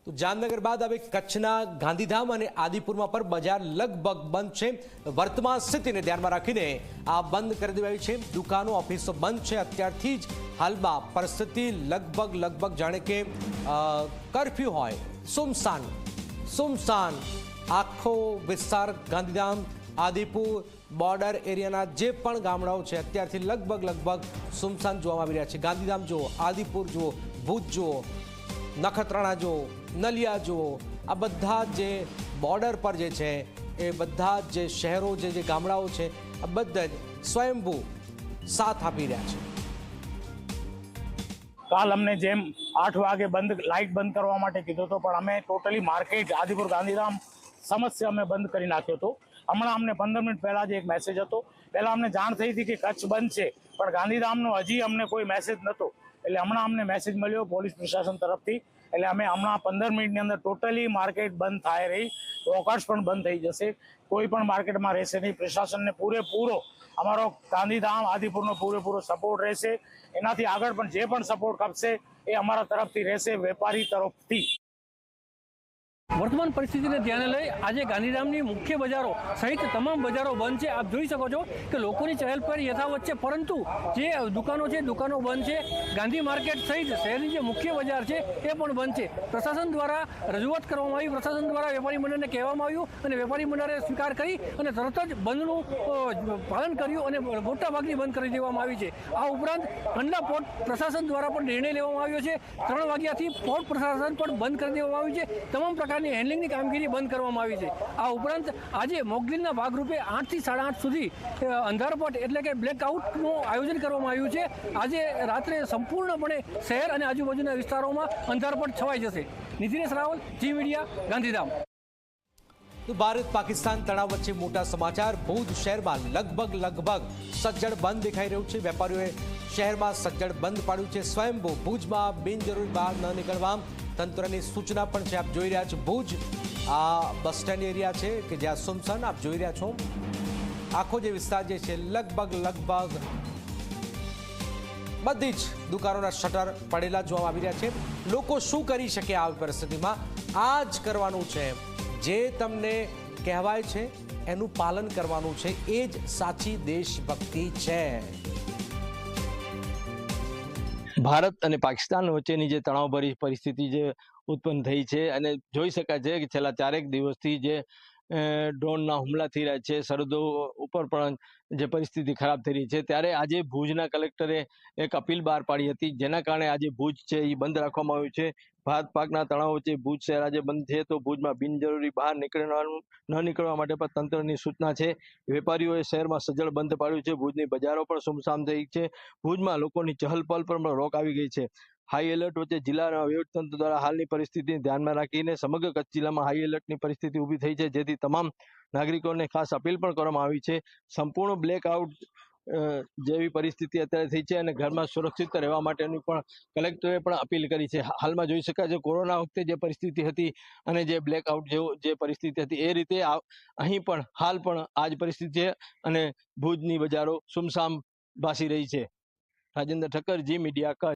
તો જામનગર બાદ હવે કચ્છના ગાંધીધામ અને આદિપુરમાં પર બજાર લગભગ બંધ છે। વર્તમાન સ્થિતિને ધ્યાનમાં રાખીને આ બંધ કરી દેવાઈ છે। દુકાનો ઓફિસો બંધ છે। અત્યારથી જ હાલમાં પરિસ્થિતિ લગભગ જાણે કે કર્ફ્યુ હોય, સુમસાન આખો વિસ્તાર ગાંધીધામ આદિપુર બોર્ડર એરિયાના જે પણ ગામડાઓ છે અત્યારથી લગભગ સુમસાન જોવામાં આવી રહ્યા છે। ગાંધીધામ જુઓ, આદિપુર જુઓ, ભુજ જુઓ, નખત્રાણા જુઓ, નલિયા જુઓ, આ બધા જે બોર્ડર પર જે છે એ બધા જે શહેરો જે ગામડાઓ છે આ બધા જ સ્વયંભૂ સાથ આપી રહ્યા છે। કાલ અમને જેમ 8 વાગે લાઇટ બંધ કરવા માટે કીધો હતો, પણ અમે ટોટલી માર્કેટ આદિપુર ગાંધીધામ સમસ્યા અમે બંધ કરી નાખ્યો હતો। હમણાં અમને 15 મિનિટ પહેલા જ એક મેસેજ હતો। પહેલા અમને જાણ થઈ હતી કે કચ્છ બંધ છે, પણ ગાંધીધામનો હજી અમને કોઈ મેસેજ નહોતો। એટલે હમણાં અમને મેસેજ મળ્યો પોલીસ પ્રશાસન તરફથી। એટલે અમે હમણાં 15 મિનિટની અંદર ટોટલી માર્કેટ બંધ થાય રહી, વોકર્સ પણ બંધ થઈ જશે, કોઈ પણ માર્કેટમાં રહેશે નહીં। પ્રશાસનને પૂરેપૂરો અમારો ગાંધીધામ આદિપુરનો પૂરેપૂરો સપોર્ટ રહેશે। એનાથી આગળ પણ જે પણ સપોર્ટ આપશે એ અમારા તરફથી રહેશે, વેપારી તરફથી। वर्तमान परिस्थिति ने ध्यान लई आज गांधीधामनी मुख्य बजारों सहित तमाम बजारों बंद है। आप जोई सको छो कि लोकोनी चहल पहल यथावत है, परंतु जे दुकानों है दुकानों बंद है। गांधी मार्केट सहित शहरनी जे मुख्य बजार है ये पण बंद है। प्रशासन द्वारा रजूआत करवामां आवी, प्रशासन द्वारा वेपारी मंडळने कहेवामां आव्युं अने वेपारी मंडळे स्वीकार करी अने तरत ज बंधनुं पालन कर्युं अने मोटा भागनी बंद करी देवामां आवी छे। आ उपरांत कंडला पोर्ट प्रशासन द्वारा पण निर्णय लेवामां आव्यो छे। 3 वाग्याथी पोर्ट प्रशासन पण बंद कर देवामां आव्युं छे। तमाम प्रकारनी હેન્ડલિંગની કામગીરી બંધ કરવામાં આવી છે। આ ઉપરાંત આજે મોકડ્રીલના ભાગરૂપે 8 થી 8:30 સુધી અંધારપટ એટલે કે બ્લેકઆઉટનું આયોજન કરવામાં આવ્યું છે। આજે રાત્રે સંપૂર્ણપણે શહેર અને આજુબાજુના વિસ્તારોમાં અંધારપટ છવાઈ જશે। નિધિનેશ રાવલ, જી મીડિયા, ગાંધીધામ। તો ભારત પાકિસ્તાન તણાવ વચ્ચે મોટા સમાચાર। ભુજ શહેરમાં લગભગ સજ્જડ બંધ દેખાઈ રહ્યું છે। વેપારીઓએ શહેરમાં સજ્જડ બંધ પાડ્યું છે। સ્વયંભૂ ભુજમાં બિનજરૂરી બહાર ન નીકળવા તંત્રની સૂચના પણ છે। આપ જોઈ રહ્યા છો ભુજ આ બસ સ્ટેન્ડ એરિયા છે કે જ્યાં સુમસાન આપ જોઈ રહ્યા છો। આખો જે વિસ્તાર જે છે લગભગ બધી જ દુકાનોના શટર પડેલા જોવા આવી રહ્યા છે। લોકો શું કરી શકે આવી પરિસ્થિતિમાં? આ જ કરવાનું છે, જે તમને કહેવાય છે એનું પાલન કરવાનું છે, એ જ સાચી દેશભક્તિ છે। ભારત અને પાકિસ્તાન વચ્ચેની જે તણાવભરી પરિસ્થિતિ જે ઉત્પન્ન થઈ છે અને જોઈ શકાય છે કે છેલ્લા 4 દિવસથી જે ડ્રોનના હુમલા થઈ રહ્યા છે, સરહદો ઉપર પણ જે પરિસ્થિતિ ખરાબ થઈ રહી છે, ત્યારે આજે ભુજના કલેક્ટરે એક અપીલ બહાર પાડી હતી, જેના કારણે આજે ભુજ છે એ બંધ રાખવામાં આવ્યું છે। ભારત પાકના તણાવ વચ્ચે ભુજ શહેર આજે બંધ છે, તો ભુજમાં બિનજરૂરી બહાર ન નીકળવા માટે પણ તંત્રની સૂચના છે। વેપારીઓએ શહેરમાં સજ્જડ બંધ પાડ્યું છે। ભુજની બજારો પણ સુમસામ થઈ છે। ભુજમાં લોકોની ચહલ પહલ પર પણ રોક આવી ગઈ છે। હાઈ એલર્ટ વચ્ચે જિલ્લાના વહીવટીતંત્ર દ્વારા હાલની પરિસ્થિતિને ધ્યાનમાં રાખીને સમગ્ર કચ્છ જિલ્લામાં હાઈ એલર્ટની પરિસ્થિતિ ઊભી થઈ છે, જેથી તમામ નાગરિકોને ખાસ અપીલ પણ કરવામાં આવી છે। સંપૂર્ણ બ્લેકઆઉટ જેવી પરિસ્થિતિ અત્યારે થઈ છે અને ઘરમાં સુરક્ષિત રહેવા માટેની પણ કલેક્ટરે પણ અપીલ કરી છે। હાલમાં જોઈ શકાય છે કોરોના વખતે જે પરિસ્થિતિ હતી અને જે બ્લેકઆઉટ જે પરિસ્થિતિ હતી એ રીતે અહીં પણ હાલ પણ આ જ પરિસ્થિતિ છે અને ભુજની બજારો સુમસામ ભાસી રહી છે। રાજેન્દ્ર ઠક્કર, જી મીડિયા, કચ્છ।